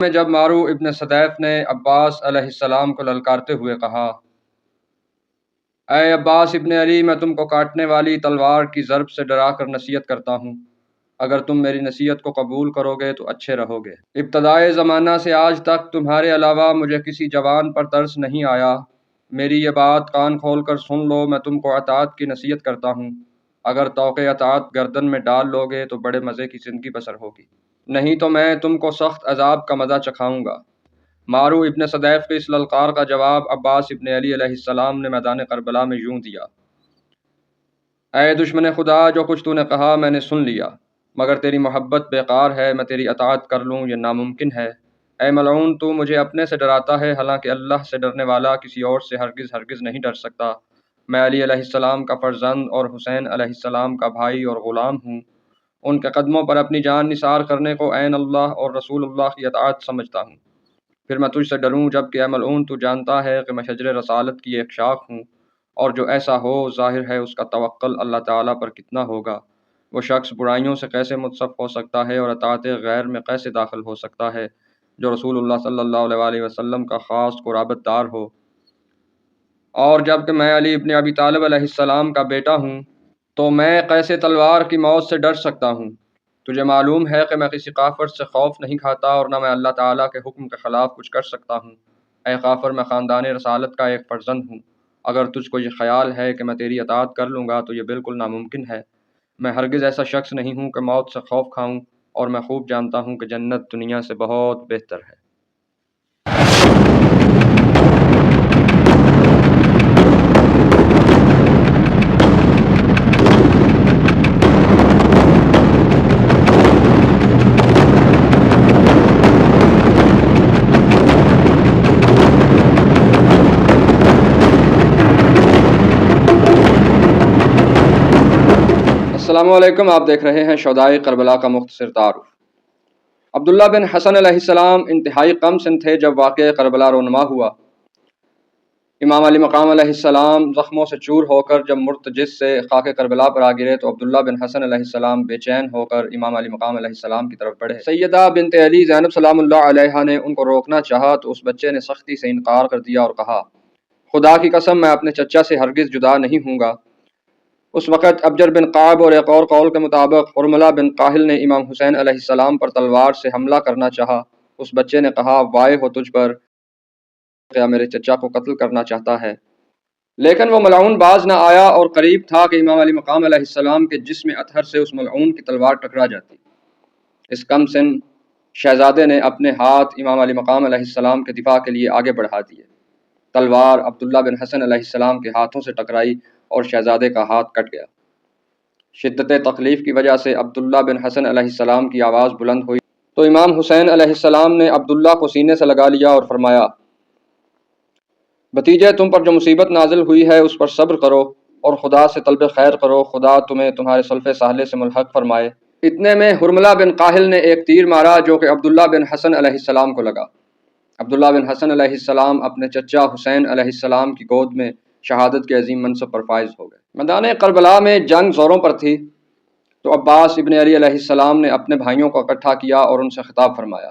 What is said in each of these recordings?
میں جب مارو ابن صدیف نے عباس علیہ السلام کو للکارتے ہوئے کہا، اے عباس ابن علی، میں تم کو کاٹنے والی تلوار کی ضرب سے ڈرا کر نصیحت کرتا ہوں۔ اگر تم میری نصیحت کو قبول کرو گے تو اچھے رہو گے۔ ابتدائے زمانہ سے آج تک تمہارے علاوہ مجھے کسی جوان پر ترس نہیں آیا۔ میری یہ بات کان کھول کر سن لو، میں تم کو اطاعت کی نصیحت کرتا ہوں۔ اگر طوق اطاعت گردن میں ڈال لو گے تو بڑے مزے کی زندگی بسر ہوگی، نہیں تو میں تم کو سخت عذاب کا مزہ چکھاؤں گا۔ مارو ابن صدیف کے اس للکار کا جواب عباس ابن علی علیہ السلام نے میدان کربلا میں یوں دیا، اے دشمن خدا، جو کچھ تو نے کہا میں نے سن لیا، مگر تیری محبت بیکار ہے، میں تیری اطاعت کر لوں یہ ناممکن ہے۔ اے ملعون، تو مجھے اپنے سے ڈراتا ہے، حالانکہ اللہ سے ڈرنے والا کسی اور سے ہرگز نہیں ڈر سکتا۔ میں علی علیہ السلام کا فرزند اور حسین علیہ السلام کا بھائی اور غلام ہوں۔ ان کے قدموں پر اپنی جان نثار کرنے کو عین اللہ اور رسول اللہ کی اطاعت سمجھتا ہوں۔ پھر میں تجھ سے ڈروں، جبکہ اے ملعون تو جانتا ہے کہ میں شجر رسالت کی ایک شاخ ہوں، اور جو ایسا ہو ظاہر ہے اس کا توکل اللہ تعالیٰ پر کتنا ہوگا۔ وہ شخص برائیوں سے کیسے متصف ہو سکتا ہے اور اطاعت غیر میں کیسے داخل ہو سکتا ہے جو رسول اللہ صلی اللہ علیہ وسلم کا خاص قرابت دار ہو، اور جب کہ میں علی ابن ابی طالب علیہ السلام کا بیٹا ہوں تو میں کیسے تلوار کی موت سے ڈر سکتا ہوں؟ تجھے معلوم ہے کہ میں کسی کافر سے خوف نہیں کھاتا اور نہ میں اللہ تعالیٰ کے حکم کے خلاف کچھ کر سکتا ہوں۔ اے کافر، میں خاندان رسالت کا ایک فرزند ہوں۔ اگر تجھ کو یہ خیال ہے کہ میں تیری اطاعت کر لوں گا تو یہ بالکل ناممکن ہے۔ میں ہرگز ایسا شخص نہیں ہوں کہ موت سے خوف کھاؤں، اور میں خوب جانتا ہوں کہ جنت دنیا سے بہت بہتر ہے۔ السلام علیکم، آپ دیکھ رہے ہیں شہدائے کربلا کا مختصر تعارف۔ عبداللہ بن حسن علیہ السلام انتہائی کم سن تھے جب واقعہ کربلا رونما ہوا۔ امام علی مقام علیہ السلام زخموں سے چور ہو کر جب مرتجز سے خاک کربلا پر آ گرے تو عبداللہ بن حسن علیہ السلام بے چین ہو کر امام علی مقام علیہ السلام کی طرف بڑھے۔ سیدہ بنت علی زینب سلام اللہ علیہا نے ان کو روکنا چاہا تو اس بچے نے سختی سے انکار کر دیا اور کہا، خدا کی قسم، میں اپنے چچا سے ہرگز جدا نہیں ہوں گا۔ اس وقت ابجر بن قعب اور ایک اور قول کے مطابق حرملہ بن قاہل نے امام حسین علیہ السلام پر تلوار سے حملہ کرنا چاہا۔ اس بچے نے کہا، وائے ہو تجھ پر، کیا میرے چچا کو قتل کرنا چاہتا ہے؟ لیکن وہ ملعون باز نہ آیا اور قریب تھا کہ امام علی مقام علیہ السلام کے جسم اطہر سے اس ملعون کی تلوار ٹکرا جاتی۔ اس کم سن شہزادے نے اپنے ہاتھ امام علی مقام علیہ السلام کے دفاع کے لیے آگے بڑھا دیے۔ تلوار عبداللہ بن حسن علیہ السلام کے ہاتھوں سے ٹکرائی اور شہزادے کا ہاتھ کٹ گیا۔ شدت تکلیف کی وجہ سے عبداللہ بن حسن علیہ السلام کی آواز بلند ہوئی تو امام حسین علیہ السلام نے عبداللہ کو سینے سے لگا لیا اور فرمایا، بھتیجے، تم پر جو مصیبت نازل ہوئی ہے اس پر صبر کرو اور خدا سے طلب خیر کرو، خدا تمہیں تمہارے سلف صالح سے ملحق فرمائے۔ اتنے میں حرملہ بن قاہل نے ایک تیر مارا جو کہ عبداللہ بن حسن علیہ السلام کو لگا۔ عبداللہ بن حسن علیہ السلام اپنے چچا حسین علیہ السلام کی گود میں شہادت کے عظیم منصب پر فائز ہو گئے۔ میدان کربلا میں جنگ زوروں پر تھی تو عباس ابن علی علیہ السلام نے اپنے بھائیوں کو اکٹھا کیا اور ان سے خطاب فرمایا۔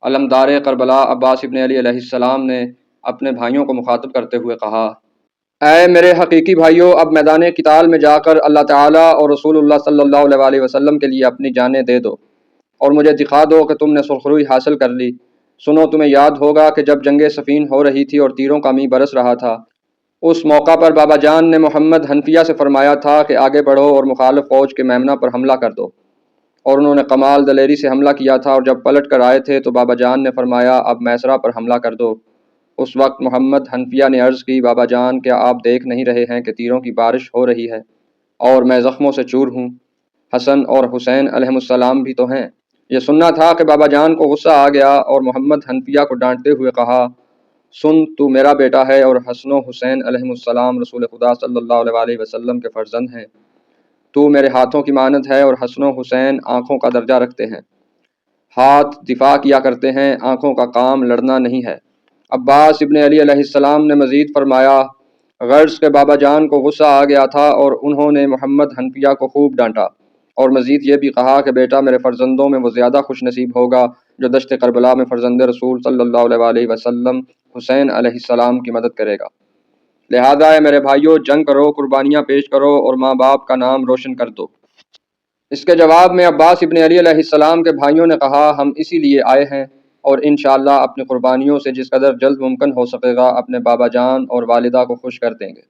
علمدار کربلا عباس ابن علی علیہ السلام نے اپنے بھائیوں کو مخاطب کرتے ہوئے کہا، اے میرے حقیقی بھائیوں، اب میدان قتال میں جا کر اللہ تعالیٰ اور رسول اللہ صلی اللہ علیہ وسلم کے لیے اپنی جانیں دے دو اور مجھے دکھا دو کہ تم نے سرخروئی حاصل کر لی۔ سنو، تمہیں یاد ہوگا کہ جب جنگ صفین ہو رہی تھی اور تیروں کا می برس رہا تھا، اس موقع پر بابا جان نے محمد حنفیہ سے فرمایا تھا کہ آگے بڑھو اور مخالف فوج کے میمنہ پر حملہ کر دو، اور انہوں نے کمال دلیری سے حملہ کیا تھا، اور جب پلٹ کر آئے تھے تو بابا جان نے فرمایا، اب میسرہ پر حملہ کر دو۔ اس وقت محمد حنفیہ نے عرض کی، بابا جان، کیا آپ دیکھ نہیں رہے ہیں کہ تیروں کی بارش ہو رہی ہے اور میں زخموں سے چور ہوں؟ حسن اور حسین علیہ السلام بھی تو ہیں۔ یہ سننا تھا کہ بابا جان کو غصہ آ گیا اور محمد حنفیہ کو ڈانٹتے ہوئے کہا، سن، تو میرا بیٹا ہے اور حسن و حسین علیہ السلام رسول خدا صلی اللہ علیہ وسلم کے فرزند ہیں۔ تو میرے ہاتھوں کی مانند ہے اور حسن و حسین آنکھوں کا درجہ رکھتے ہیں۔ ہاتھ دفاع کیا کرتے ہیں، آنکھوں کا کام لڑنا نہیں ہے۔ عباس ابن علی علیہ السلام نے مزید فرمایا، غرض کے بابا جان کو غصہ آ گیا تھا اور انہوں نے محمد حنفیہ کو خوب ڈانٹا، اور مزید یہ بھی کہا کہ بیٹا میرے فرزندوں میں وہ زیادہ خوش نصیب ہوگا جو دشت کربلا میں فرزند رسول صلی اللہ علیہ وسلم حسین علیہ السلام کی مدد کرے گا۔ لہذا اے میرے بھائیوں، جنگ کرو، قربانیاں پیش کرو اور ماں باپ کا نام روشن کر دو۔ اس کے جواب میں عباس ابن علی علیہ السلام کے بھائیوں نے کہا، ہم اسی لیے آئے ہیں اور انشاءاللہ اپنی قربانیوں سے جس قدر جلد ممکن ہو سکے گا اپنے بابا جان اور والدہ کو خوش کر دیں گے۔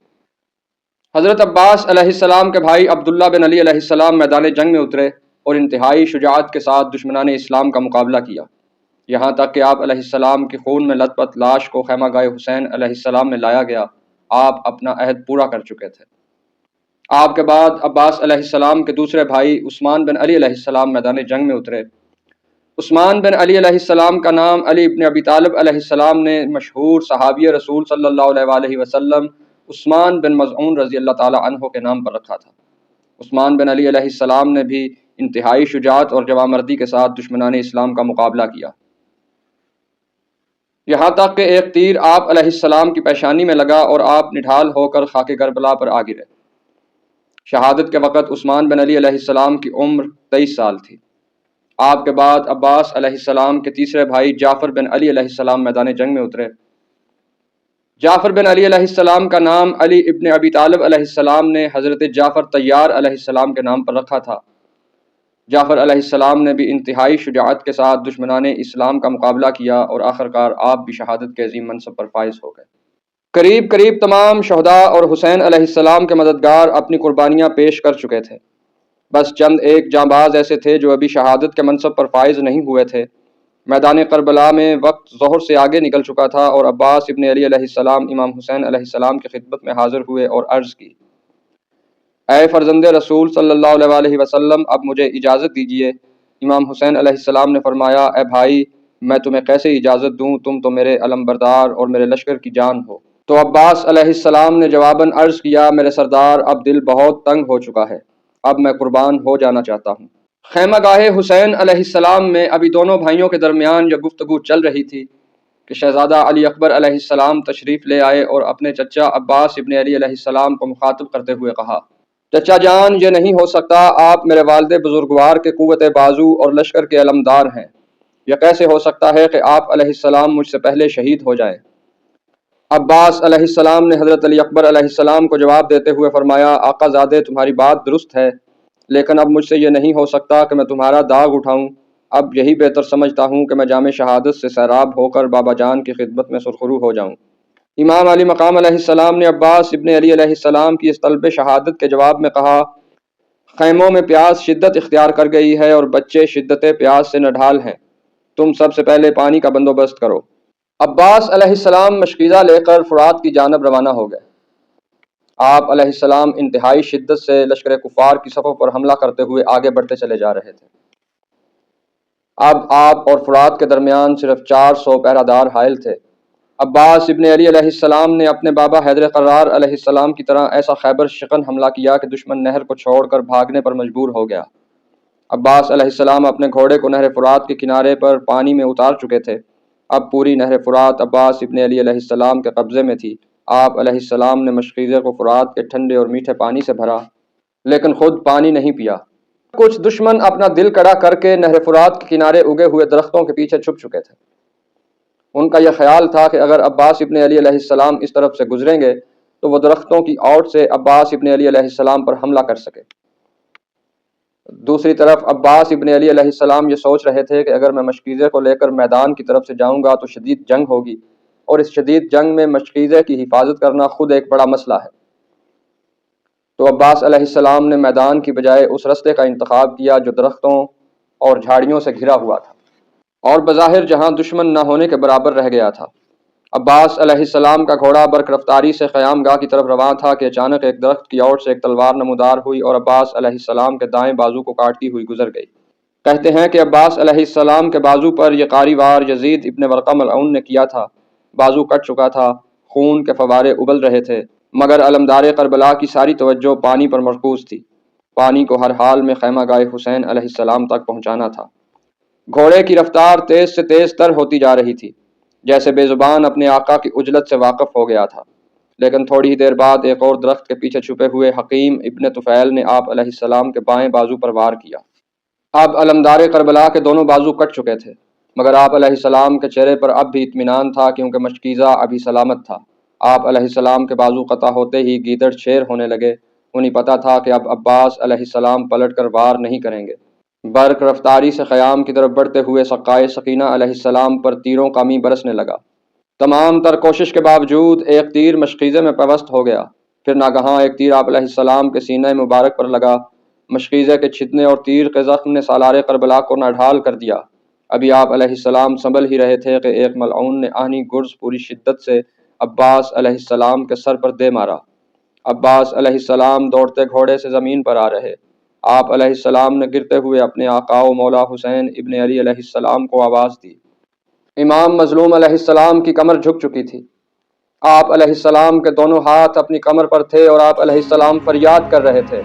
حضرت عباس علیہ السلام کے بھائی عبداللہ بن علی علیہ السلام میدان جنگ میں اترے اور انتہائی شجاعت کے ساتھ دشمنان اسلام کا مقابلہ کیا، یہاں تک کہ آپ علیہ السلام کی خون میں لت پت لاش کو خیمہ گاہ حسین علیہ السلام میں لایا گیا۔ آپ اپنا عہد پورا کر چکے تھے۔ آپ کے بعد عباس علیہ السلام کے دوسرے بھائی عثمان بن علی علیہ السلام میدان جنگ میں اترے۔ عثمان بن علی علیہ السلام کا نام علی ابن ابی طالب علیہ السلام نے مشہور صحابی رسول صلی اللہ علیہ وسلم عثمان بن مظعون رضی اللہ تعالی عنہ کے نام پر رکھا تھا۔ عثمان بن علی علیہ السلام نے بھی انتہائی شجاعت اور جوانمردی کے ساتھ دشمنان اسلام کا مقابلہ کیا، یہاں تک کہ ایک تیر آپ علیہ السلام کی پیشانی میں لگا اور آپ نڈھال ہو کر خاک کربلا پر آ گرے۔ شہادت کے وقت عثمان بن علی علیہ السلام کی عمر 23 سال تھی۔ آپ کے بعد عباس علیہ السلام کے تیسرے بھائی جعفر بن علی علیہ السلام میدان جنگ میں اترے۔ جعفر بن علی علیہ السلام کا نام علی ابن ابی طالب علیہ السلام نے حضرت جعفر طیار علیہ السلام کے نام پر رکھا تھا۔ جعفر علیہ السلام نے بھی انتہائی شجاعت کے ساتھ دشمنان اسلام کا مقابلہ کیا اور آخرکار آپ بھی شہادت کے عظیم منصب پر فائز ہو گئے۔ قریب قریب تمام شہداء اور حسین علیہ السلام کے مددگار اپنی قربانیاں پیش کر چکے تھے، بس چند ایک جانباز ایسے تھے جو ابھی شہادت کے منصب پر فائز نہیں ہوئے تھے۔ میدان کربلا میں وقت ظہر سے آگے نکل چکا تھا اور عباس ابن علی علیہ السلام امام حسین علیہ السلام کی خدمت میں حاضر ہوئے اور عرض کی، اے فرزند رسول صلی اللہ علیہ وسلم، اب مجھے اجازت دیجیے۔ امام حسین علیہ السلام نے فرمایا، اے بھائی، میں تمہیں کیسے اجازت دوں، تم تو میرے علمبردار اور میرے لشکر کی جان ہو۔ تو عباس علیہ السلام نے جواباً عرض کیا، میرے سردار، اب دل بہت تنگ ہو چکا ہے، اب میں قربان ہو جانا چاہتا ہوں۔ خیمہ گاہ حسین علیہ السلام میں ابھی دونوں بھائیوں کے درمیان یہ گفتگو چل رہی تھی کہ شہزادہ علی اکبر علیہ السلام تشریف لے آئے اور اپنے چچا عباس ابن علی علیہ السلام کو مخاطب کرتے ہوئے کہا، چچا جان، یہ نہیں ہو سکتا، آپ میرے والد بزرگوار کے قوت بازو اور لشکر کے علمدار ہیں، یہ کیسے ہو سکتا ہے کہ آپ علیہ السلام مجھ سے پہلے شہید ہو جائیں؟ عباس علیہ السلام نے حضرت علی اکبر علیہ السلام کو جواب دیتے ہوئے فرمایا، آقا زادے، تمہاری بات درست ہے، لیکن اب مجھ سے یہ نہیں ہو سکتا کہ میں تمہارا داغ اٹھاؤں۔ اب یہی بہتر سمجھتا ہوں کہ میں جام شہادت سے سیراب ہو کر بابا جان کی خدمت میں سرخرو ہو جاؤں۔ امام علی مقام علیہ السلام نے عباس ابن علی علیہ السلام کی اس طلب شہادت کے جواب میں کہا، خیموں میں پیاس شدت اختیار کر گئی ہے اور بچے شدت پیاس سے نڈھال ہیں، تم سب سے پہلے پانی کا بندوبست کرو۔ عباس علیہ السلام مشکیزہ لے کر فرات کی جانب روانہ ہو گئے۔ آپ علیہ السلام انتہائی شدت سے لشکر کفار کی صفوں پر حملہ کرتے ہوئے آگے بڑھتے چلے جا رہے تھے۔ اب آپ اور فرات کے درمیان صرف 400 پہرہ دار حائل تھے۔ عباس ابن علی علیہ السلام نے اپنے بابا حیدر قرار علیہ السلام کی طرح ایسا خیبر شکن حملہ کیا کہ دشمن نہر کو چھوڑ کر بھاگنے پر مجبور ہو گیا۔ عباس علیہ السلام اپنے گھوڑے کو نہر فرات کے کنارے پر پانی میں اتار چکے تھے۔ اب پوری نہر فرات عباس ابن علی علیہ السلام کے قبضے میں تھی۔ آپ علیہ السلام نے مشکیزے کو فرات کے ٹھنڈے اور میٹھے پانی سے بھرا، لیکن خود پانی نہیں پیا۔ کچھ دشمن اپنا دل کڑا کر کے نہر فرات کے کنارے اگے ہوئے درختوں کے پیچھے چھپ چکے تھے۔ ان کا یہ خیال تھا کہ اگر عباس ابن علی علیہ السلام اس طرف سے گزریں گے تو وہ درختوں کی اوٹ سے عباس ابن علی علیہ السلام پر حملہ کر سکے۔ دوسری طرف عباس ابن علی علیہ السلام یہ سوچ رہے تھے کہ اگر میں مشکیزے کو لے کر میدان کی طرف سے جاؤں گا تو شدید جنگ ہوگی، اور اس شدید جنگ میں مشکیزے کی حفاظت کرنا خود ایک بڑا مسئلہ ہے۔ تو عباس علیہ السلام نے میدان کی بجائے اس رستے کا انتخاب کیا جو درختوں اور جھاڑیوں سے گھرا ہوا تھا اور بظاہر جہاں دشمن نہ ہونے کے برابر رہ گیا تھا۔ عباس علیہ السلام کا گھوڑا برق رفتاری سے قیام گاہ کی طرف رواں تھا کہ اچانک ایک درخت کی اوٹ سے ایک تلوار نمودار ہوئی اور عباس علیہ السلام کے دائیں بازو کو کاٹتی ہوئی گزر گئی۔ کہتے ہیں کہ عباس علیہ السلام کے بازو پر یہ قاری وار یزید ابن ورقہ ملعون نے کیا تھا۔ بازو کٹ چکا تھا، خون کے فوارے ابل رہے تھے، مگر علمدار کربلا کی ساری توجہ پانی پر مرکوز تھی۔ پانی کو ہر حال میں خیمہ گاہ حسین علیہ السلام تک پہنچانا تھا۔ گھوڑے کی رفتار تیز سے تیز تر ہوتی جا رہی تھی، جیسے بے زبان اپنے آقا کی عجلت سے واقف ہو گیا تھا۔ لیکن تھوڑی ہی دیر بعد ایک اور درخت کے پیچھے چھپے ہوئے حکیم ابن طفیل نے آپ علیہ السلام کے بائیں بازو پر وار کیا۔ اب علمدار کربلا کے دونوں بازو کٹ چکے تھے، مگر آپ علیہ السلام کے چہرے پر اب بھی اطمینان تھا، کیونکہ مشکیزہ ابھی سلامت تھا۔ آپ علیہ السلام کے بازو قطع ہوتے ہی گیدڑ شیر ہونے لگے۔ انہیں پتہ تھا کہ اب عباس علیہ السلام پلٹ کر وار نہیں کریں گے۔ برق رفتاری سے خیام کی طرف بڑھتے ہوئے سقائے سکینہ علیہ السلام پر تیروں کا می برسنے لگا۔ تمام تر کوشش کے باوجود ایک تیر مشکیزے میں پیوست ہو گیا۔ پھر ناگہاں ایک تیر آپ علیہ السلام کے سینہ مبارک پر لگا۔ مشکیزے کے چھتنے اور تیر کے زخم نے سالار کربلا کو ناڈھال کر دیا۔ ابھی آپ علیہ السلام سنبھل ہی رہے تھے کہ ایک ملعون نے آہنی گرز پوری شدت سے عباس علیہ السلام کے سر پر دے مارا۔ عباس علیہ السلام دوڑتے گھوڑے سے زمین پر آ رہے۔ آپ علیہ السلام نے گرتے ہوئے اپنے آقا و مولا حسین ابن علی علیہ السلام کو آواز دی۔ امام مظلوم علیہ السلام کی کمر جھک چکی تھی۔ آپ علیہ السلام کے دونوں ہاتھ اپنی کمر پر تھے اور آپ علیہ السلام فریاد کر رہے تھے۔